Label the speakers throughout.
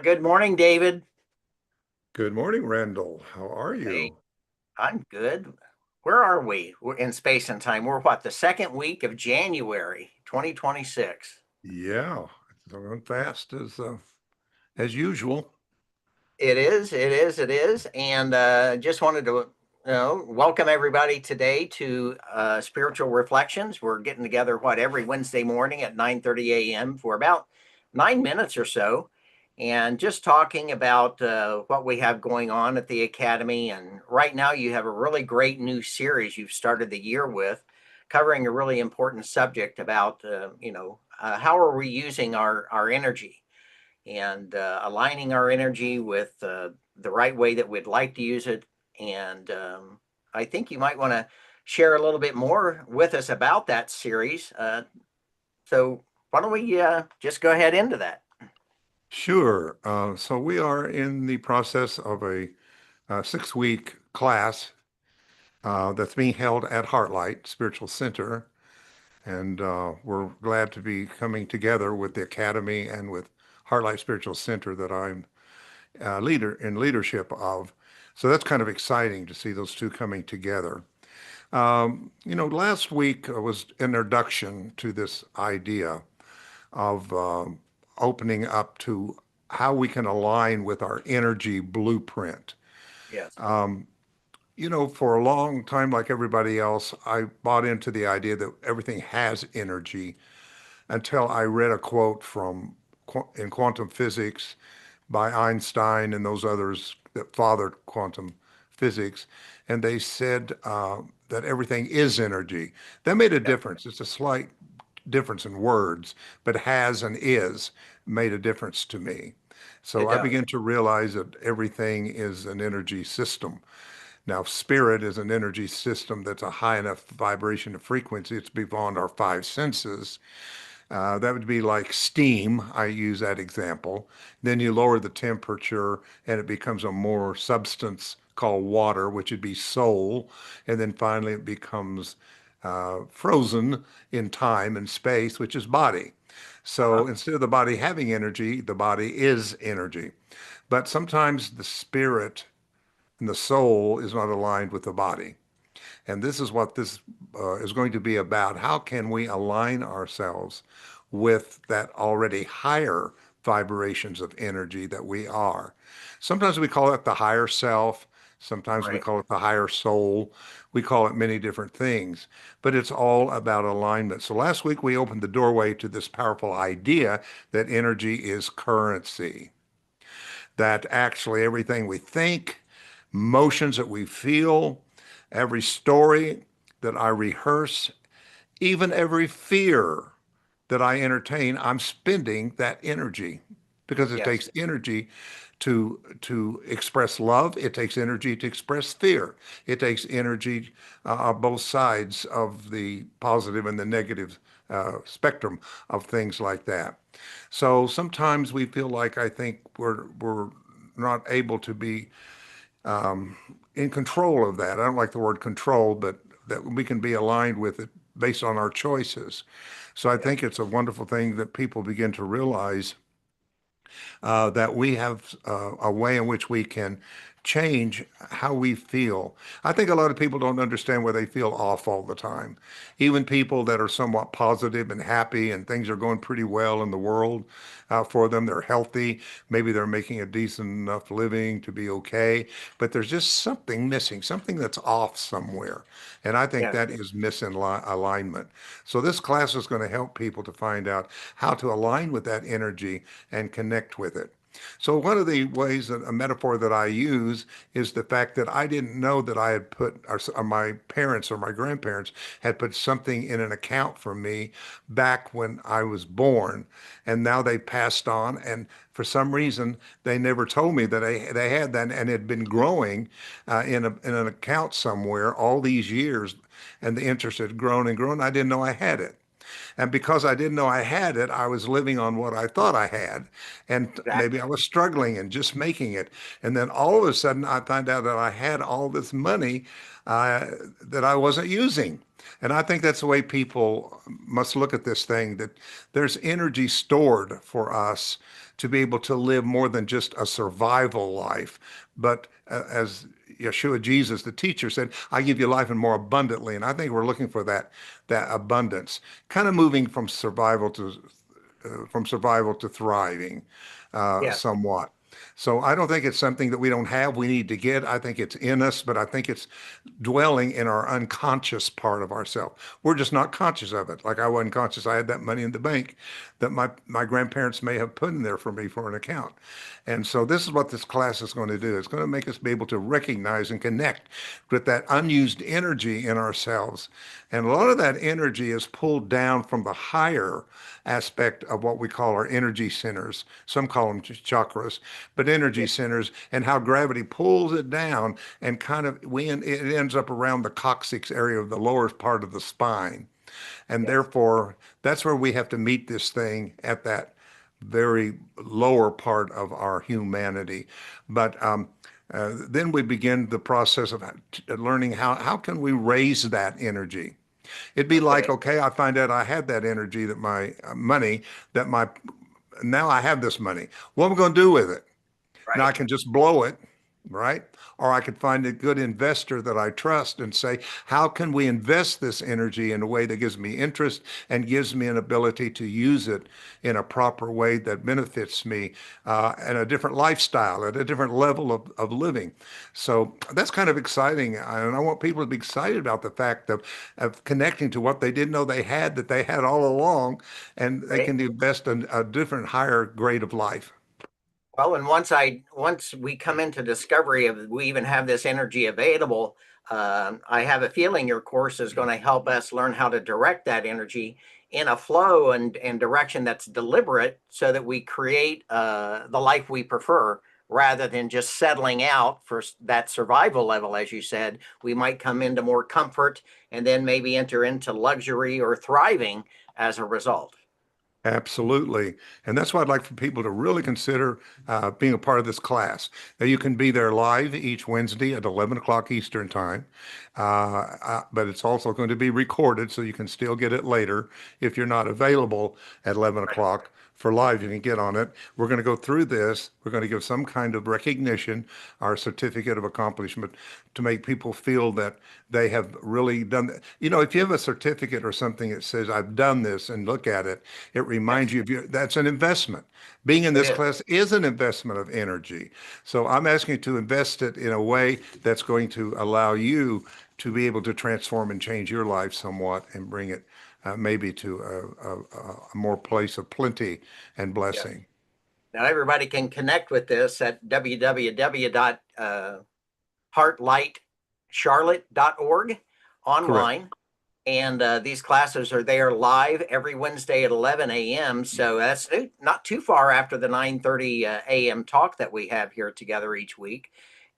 Speaker 1: Good morning, David.
Speaker 2: Good morning, Randall. How are
Speaker 1: Hey,
Speaker 2: you?
Speaker 1: I'm good. Where are we? We're in space and time. We're what, the second week of January 2026.
Speaker 2: Yeah, it's going fast as usual.
Speaker 1: It is. And just wanted to welcome everybody today to Spiritual Reflections. We're getting together, every Wednesday morning at 9:30 a.m. for about 9 minutes or so, and just talking about what we have going on at the Academy. And right now, you have a really great new series you've started the year with, covering a really important subject about, how are we using our energy and aligning our energy with the right way that we'd like to use it. And I think you might want to share a little bit more with us about that series. So why don't we just go ahead into that?
Speaker 2: Sure. So we are in the process of a 6-week class that's being held at Heartlight Spiritual Center, and we're glad to be coming together with the Academy and with Heartlight Spiritual Center that I'm leader in leadership of. So that's kind of exciting to see those two coming together. Last week was introduction to this idea of opening up to how we can align with our energy blueprint.
Speaker 1: Yes.
Speaker 2: For a long time, like everybody else, I bought into the idea that everything has energy until I read a quote in quantum physics by Einstein and those others that fathered quantum physics, and they said that everything is energy. That made a
Speaker 1: Yeah.
Speaker 2: difference. It's a slight difference in words, but has and is made a difference to me. So
Speaker 1: It
Speaker 2: I
Speaker 1: does.
Speaker 2: began to realize that everything is an energy system. Now, spirit is an energy system that's a high enough vibration and frequency. It's beyond our five senses. That would be like steam. I use that example. Then you lower the temperature and it becomes a more substance called water, which would be soul. And then finally it becomes frozen in time and space, which is body.
Speaker 1: Uh-huh.
Speaker 2: So instead of the body having energy, the body is energy. But sometimes the spirit and the soul is not aligned with the body. And this is what this is going to be about. How can we align ourselves with that already higher vibrations of energy that we are? Sometimes we call it the higher self. Sometimes we
Speaker 1: Right.
Speaker 2: call it the higher soul. We call it many different things, but it's all about alignment. So last week we opened the doorway to this powerful idea that energy is currency, that actually everything we think, emotions that we feel, every story that I rehearse, even every fear that I entertain, I'm spending that energy because it
Speaker 1: Yes.
Speaker 2: takes energy to express love. It takes energy to express fear. It takes energy on both sides of the positive and the negative spectrum of things like that. So sometimes we feel like I think we're not able to be in control of that. I don't like the word control, but that we can be aligned with it based on our choices. So I
Speaker 1: Yes.
Speaker 2: think it's a wonderful thing that people begin to realize that we have a way in which we can change how we feel. I think a lot of people don't understand where they feel off all the time. Even people that are somewhat positive and happy and things are going pretty well in the world for them, they're healthy, maybe they're making a decent enough living to be okay, but there's just something missing, something that's off somewhere. And I think
Speaker 1: Yes.
Speaker 2: that is misalignment. So this class is going to help people to find out how to align with that energy and connect with it. So one of the ways that a metaphor that I use is the fact that I didn't know that I had put, or my parents or my grandparents had put something in an account for me back when I was born, and now they passed on. And for some reason, they never told me that they had that, and it had been growing in an account somewhere all these years, and the interest had grown and grown. I didn't know I had it. And because I didn't know I had it, I was living on what I thought I had. And maybe I
Speaker 1: Exactly.
Speaker 2: was struggling and just making it. And then all of a sudden, I find out that I had all this money uh, that I wasn't using. And I think that's the way people must look at this thing, that there's energy stored for us to be able to live more than just a survival life, but as Yeshua, Jesus, the teacher said, I give you life and more abundantly. And I think we're looking for that abundance, kind of moving from survival to thriving
Speaker 1: Yes.
Speaker 2: somewhat. So I don't think it's something that we don't have, we need to get. I think it's in us, but I think it's dwelling in our unconscious part of ourselves. We're just not conscious of it. Like I wasn't conscious I had that money in the bank that my grandparents may have put in there for me for an account. And so this is what this class is going to do. It's going to make us be able to recognize and connect with that unused energy in ourselves. And a lot of that energy is pulled down from the higher aspect of what we call our energy centers. Some call them chakras, but energy
Speaker 1: Yeah.
Speaker 2: centers, and how gravity pulls it down and kind of it ends up around the coccyx area of the lower part of the spine. And
Speaker 1: Yes.
Speaker 2: therefore, that's where we have to meet this thing at that very lower part of our humanity. But then we begin the process of learning how can we raise that energy. It'd be like,
Speaker 1: Okay.
Speaker 2: okay, I find out I had that energy, that my money, that my now I have this money. What am I going to do with it? Now I
Speaker 1: Right.
Speaker 2: can just blow it, right? Or I could find a good investor that I trust and say, how can we invest this energy in a way that gives me interest and gives me an ability to use it in a proper way that benefits me and a different lifestyle, at a different level of living? So that's kind of exciting. And I want people to be excited about the fact of connecting to what they didn't know they had, that they had all along, and they
Speaker 1: Right.
Speaker 2: can invest in a different, higher grade of life.
Speaker 1: Well, and once we come into discovery of we even have this energy available, I have a feeling your course is going to help us learn how to direct that energy in a flow and direction that's deliberate, so that we create the life we prefer, rather than just settling out for that survival level. As you said, we might come into more comfort and then maybe enter into luxury or thriving as a result.
Speaker 2: Absolutely. And that's why I'd like for people to really consider being a part of this class. Now, you can be there live each Wednesday at 11 o'clock Eastern Time, but it's also going to be recorded so you can still get it later if you're not available at 11
Speaker 1: Right.
Speaker 2: o'clock. For live, you can get on it. We're going to go through this. We're going to give some kind of recognition, our certificate of accomplishment, to make people feel that they have really done that. You know, if you have a certificate or something that says, I've done this, and look at it, it reminds
Speaker 1: Yes,
Speaker 2: you of that's an investment. Being in
Speaker 1: it
Speaker 2: this
Speaker 1: is.
Speaker 2: class is an investment of energy. So I'm asking you to invest it in a way that's going to allow you to be able to transform and change your life somewhat and bring it maybe to a more place of plenty and
Speaker 1: Yes.
Speaker 2: blessing.
Speaker 1: Now everybody can connect with this at www.heartlightcharlotte.org
Speaker 2: Correct.
Speaker 1: online. And these classes are there live every Wednesday at 11 a.m. So that's not too far after the 9:30 a.m. talk that we have here together each week.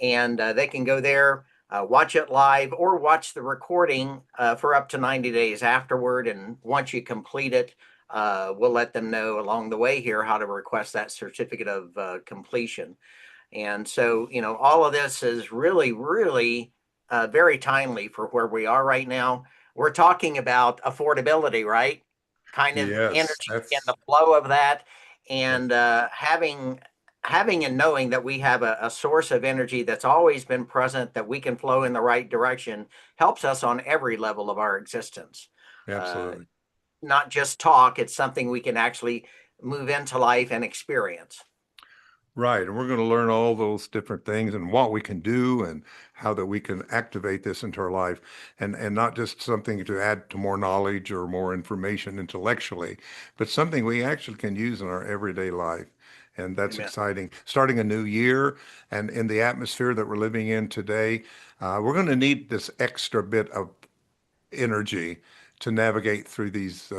Speaker 1: And they can go there, watch it live, or watch the recording for up to 90 days afterward. And once you complete it, we'll let them know along the way here how to request that certificate of completion. And so, all of this is really, really very timely for where we are right now. We're talking about affordability, right? Kind of
Speaker 2: Yes,
Speaker 1: energy and
Speaker 2: that's
Speaker 1: the flow of that,
Speaker 2: that's
Speaker 1: and having and knowing that we have a source of energy that's always been present, that we can flow in the right direction, helps us on every level of our existence. Uh,
Speaker 2: absolutely.
Speaker 1: Not just talk; it's something we can actually move into life and experience.
Speaker 2: Right. And we're going to learn all those different things and what we can do and how that we can activate this into our life and not just something to add to more knowledge or more information intellectually, but something we actually can use in our everyday life. And that's
Speaker 1: Amen.
Speaker 2: exciting. Starting a new year and in the atmosphere that we're living in today, we're going to need this extra bit of energy to navigate through these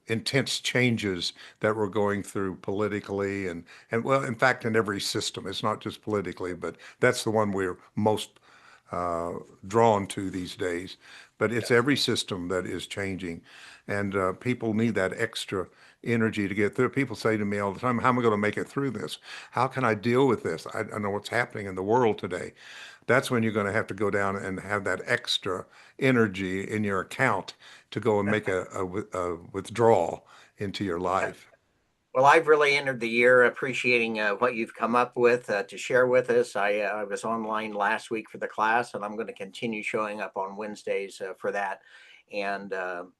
Speaker 2: intense changes that we're going through politically and well, in fact, in every system. It's not just politically, but that's the one we're most uh, drawn to these days. But it's
Speaker 1: Yes.
Speaker 2: every system that is changing, and people need that extra energy to get through. People say to me all the time, "How am I going to make it through this? How can I deal with this? I know what's happening in the world today." That's when you're going to have to go down and have that extra energy in your account to go and make a withdrawal into your life.
Speaker 1: Well, I've really entered the year appreciating what you've come up with to share with us. I was online last week for the class, and I'm going to continue showing up on Wednesdays for that. And the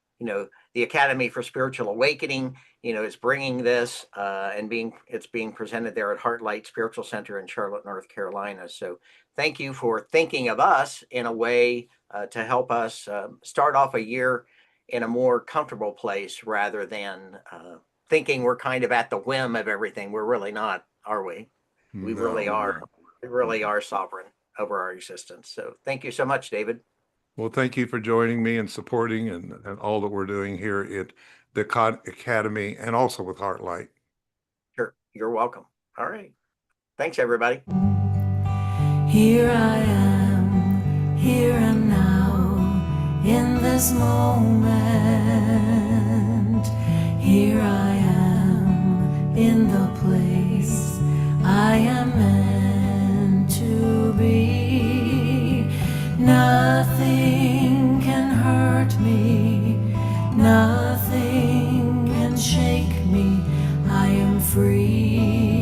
Speaker 1: Academy for Spiritual Awakening, is bringing this and it's being presented there at Heartlight Spiritual Center in Charlotte, North Carolina. So thank you for thinking of us in a way to help us start off a year in a more comfortable place rather than thinking we're kind of at the whim of everything. We're really not, are we? We really
Speaker 2: No.
Speaker 1: are. We really are sovereign over our existence. So thank you so much, David.
Speaker 2: Well, thank you for joining me and supporting and all that we're doing here at the Academy and also with Heartlight.
Speaker 1: Sure. You're welcome. All right. Thanks, everybody.
Speaker 3: Here I am, here and now, in this moment. Here I am, in the place I am meant to be. Nothing can hurt me, nothing can shake me. I am free.